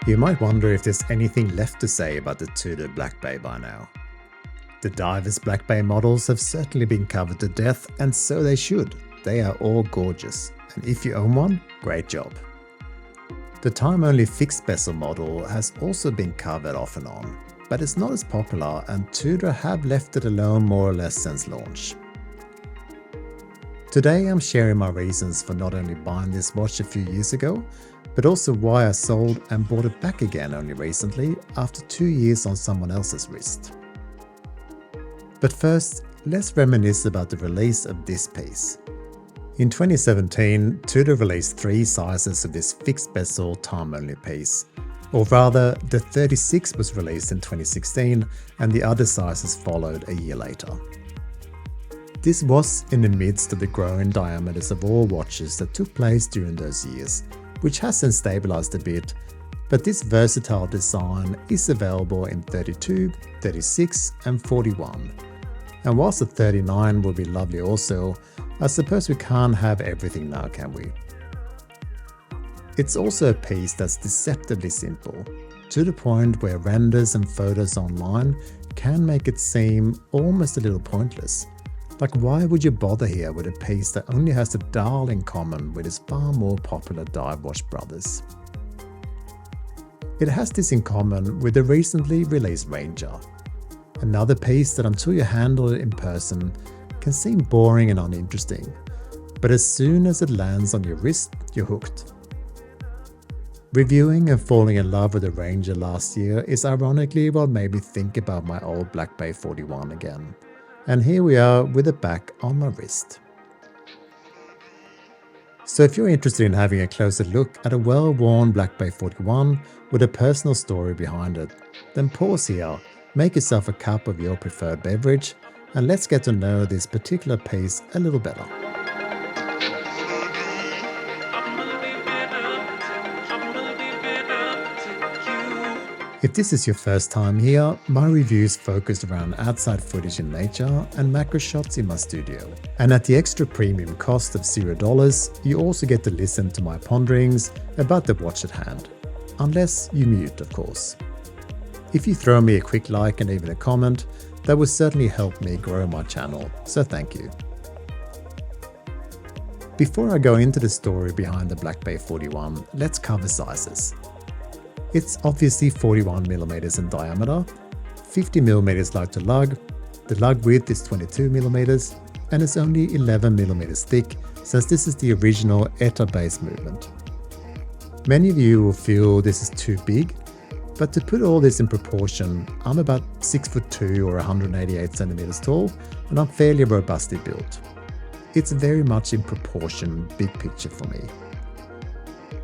You might wonder if there's anything left to say about the Tudor Black Bay by now. The diverse Black Bay models have certainly been covered to death, and so they should. They are all gorgeous, and if you own one, great job. The time-only fixed bezel model has also been covered off and on, but it's not as popular, and Tudor have left it alone more or less since launch. Today I'm sharing my reasons for not only buying this watch a few years ago, but also why I sold and bought it back again only recently after 2 years on someone else's wrist. But first, let's reminisce about the release of this piece. In 2017, Tudor released 3 sizes of this fixed bezel time-only piece. Or rather, the 36 was released in 2016 and the other sizes followed a year later. This was in the midst of the growing diameters of all watches that took place during those years, which has since stabilized a bit, but this versatile design is available in 32, 36 and 41. And whilst the 39 would be lovely also, I suppose we can't have everything now, can we? It's also a piece that's deceptively simple, to the point where renders and photos online can make it seem almost a little pointless. Like, why would you bother here with a piece that only has a dial in common with its far more popular dive watch brothers? It has this in common with the recently released Ranger, another piece that until you handle it in person can seem boring and uninteresting, but as soon as it lands on your wrist, you're hooked. Reviewing and falling in love with the Ranger last year is ironically what made me think about my old Black Bay 41 again. And here we are with it back on my wrist. So if you're interested in having a closer look at a well-worn Black Bay 41 with a personal story behind it, then pause here, make yourself a cup of your preferred beverage, and let's get to know this particular piece a little better. If this is your first time here, my reviews focused around outside footage in nature and macro shots in my studio. And at the extra premium cost of $0, you also get to listen to my ponderings about the watch at hand. Unless you mute, of course. If you throw me a quick like and even a comment, that would certainly help me grow my channel, so thank you. Before I go into the story behind the Black Bay 41, let's cover sizes. It's obviously 41mm in diameter, 50mm light to lug, the lug width is 22mm, and it's only 11mm thick since this is the original ETA base movement. Many of you will feel this is too big, but to put all this in proportion, I'm about 6'2" or 188cm tall, and I'm fairly robustly built. It's very much in proportion, big picture for me.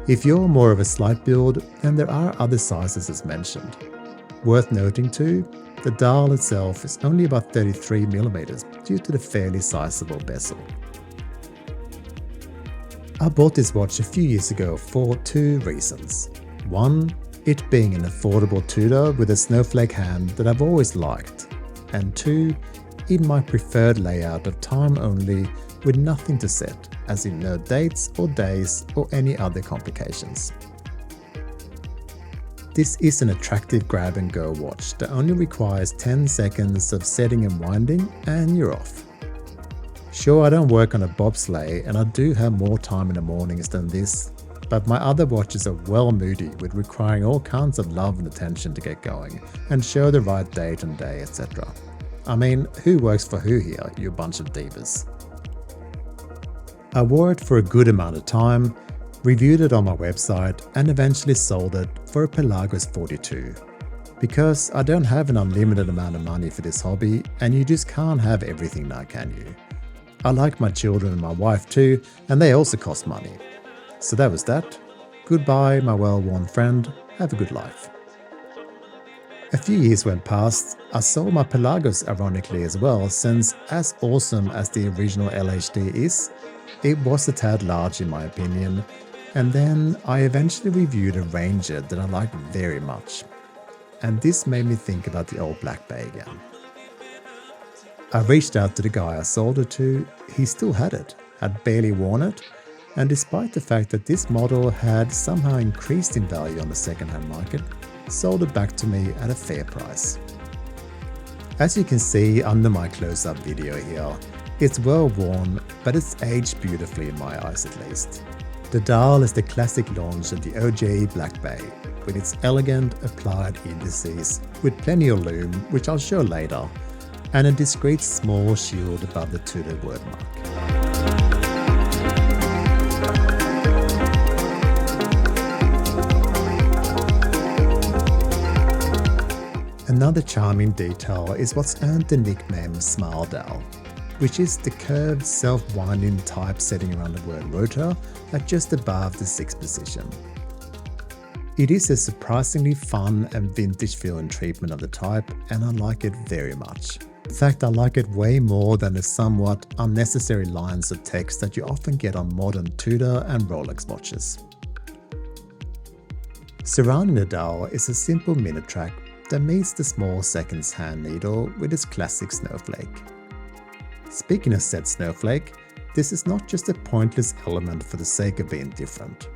If you're more of a slight build, then there are other sizes as mentioned. Worth noting too, the dial itself is only about 33mm due to the fairly sizable bezel. I bought this watch a few years ago for 2 reasons. One, it being an affordable Tudor with a snowflake hand that I've always liked. And 2, in my preferred layout of time only with nothing to set, as in no dates or days or any other complications. This is an attractive grab and go watch that only requires 10 seconds of setting and winding and you're off. Sure, I don't work on a bobsleigh and I do have more time in the mornings than this, but my other watches are well moody with requiring all kinds of love and attention to get going and show the right date and day, etc. I mean, who works for who here, you bunch of divas? I wore it for a good amount of time, reviewed it on my website, and eventually sold it for a Pelagos 42. Because I don't have an unlimited amount of money for this hobby, and you just can't have everything now, can you? I like my children and my wife too, and they also cost money. So that was that. Goodbye, my well-worn friend. Have a good life. A few years went past, I sold my Pelagos ironically as well, since as awesome as the original LHD is, it was a tad large in my opinion, and then I eventually reviewed a Ranger that I liked very much. And this made me think about the old Black Bay again. I reached out to the guy I sold it to, he still had it, had barely worn it, and despite the fact that this model had somehow increased in value on the second-hand market, sold it back to me at a fair price. As you can see under my close-up video here, it's well worn, but it's aged beautifully in my eyes at least. The dial is the classic launch of the OG Black Bay, with its elegant applied indices with plenty of lume, which I'll show later, and a discreet small shield above the Tudor wordmark. Another charming detail is what's earned the nickname Smile Dial, which is the curved self-winding type setting around the word rotor at just above the 6th position. It is a surprisingly fun and vintage feeling treatment of the type, and I like it very much. In fact, I like it way more than the somewhat unnecessary lines of text that you often get on modern Tudor and Rolex watches. Surrounding the dial is a simple minute track that meets the small seconds hand needle with its classic snowflake. Speaking of said snowflake, this is not just a pointless element for the sake of being different.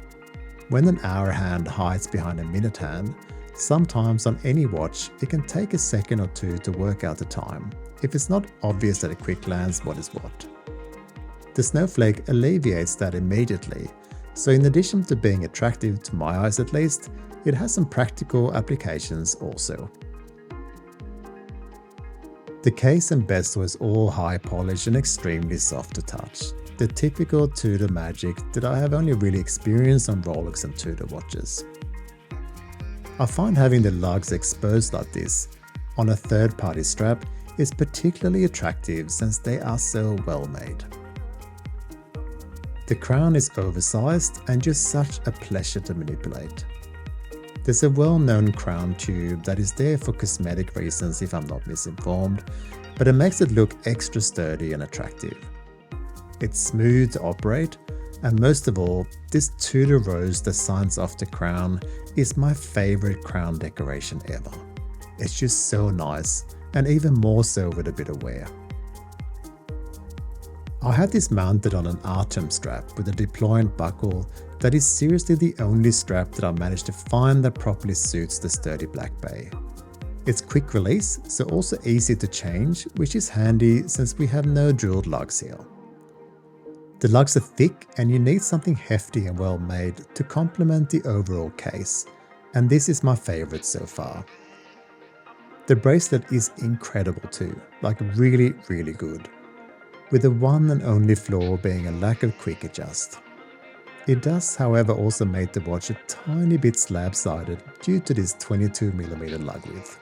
When an hour hand hides behind a minute hand, sometimes on any watch it can take a second or two to work out the time, if it's not obvious at a quick glance what is what. The snowflake alleviates that immediately, so in addition to being attractive to my eyes at least, it has some practical applications also. The case and bezel is all high polish and extremely soft to touch, the typical Tudor magic that I have only really experienced on Rolex and Tudor watches. I find having the lugs exposed like this on a third-party strap is particularly attractive since they are so well made. The crown is oversized and just such a pleasure to manipulate. There's a well-known crown tube that is there for cosmetic reasons if I'm not misinformed, but it makes it look extra sturdy and attractive. It's smooth to operate, and most of all, this Tudor rose that signs off the crown is my favorite crown decoration ever. It's just so nice, and even more so with a bit of wear. I had this mounted on an Artem strap with a deployant buckle that is seriously the only strap that I managed to find that properly suits the sturdy Black Bay. It's quick release, so also easy to change, which is handy since we have no drilled lugs here. The lugs are thick and you need something hefty and well made to complement the overall case, and this is my favorite so far. The bracelet is incredible too, like really good, with the one and only flaw being a lack of quick adjust. It does however also make the watch a tiny bit slab-sided due to this 22mm lug width.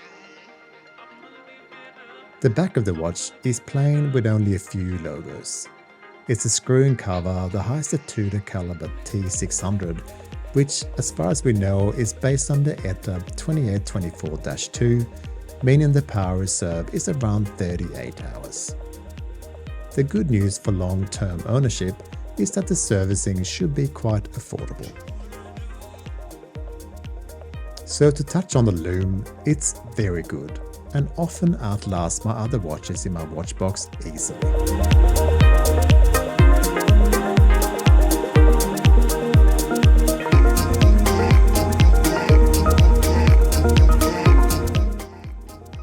The back of the watch is plain with only a few logos. It's a screw-in cover that has the Tudor caliber T600, which as far as we know is based on the ETA 2824-2, meaning the power reserve is around 38 hours. The good news for long-term ownership is that the servicing should be quite affordable. So to touch on the lume, it's very good and often outlasts my other watches in my watch box easily.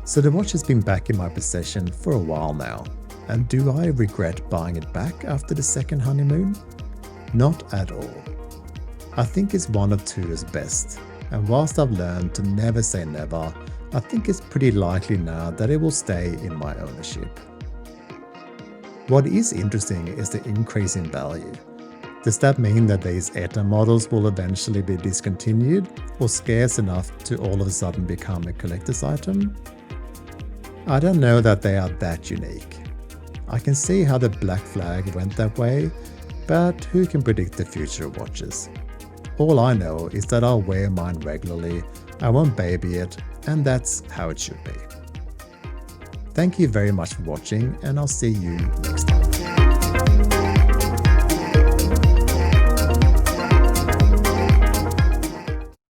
So the watch has been back in my possession for a while now. And do I regret buying it back after the second honeymoon? Not at all. I think it's one of Tudor's best, and whilst I've learned to never say never, I think it's pretty likely now that it will stay in my ownership. What is interesting is the increase in value. Does that mean that these ETA models will eventually be discontinued or scarce enough to all of a sudden become a collector's item? I don't know that they are that unique. I can see how the Black Flag went that way, but who can predict the future of watches? All I know is that I'll wear mine regularly, I won't baby it, and that's how it should be. Thank you very much for watching, and I'll see you next time.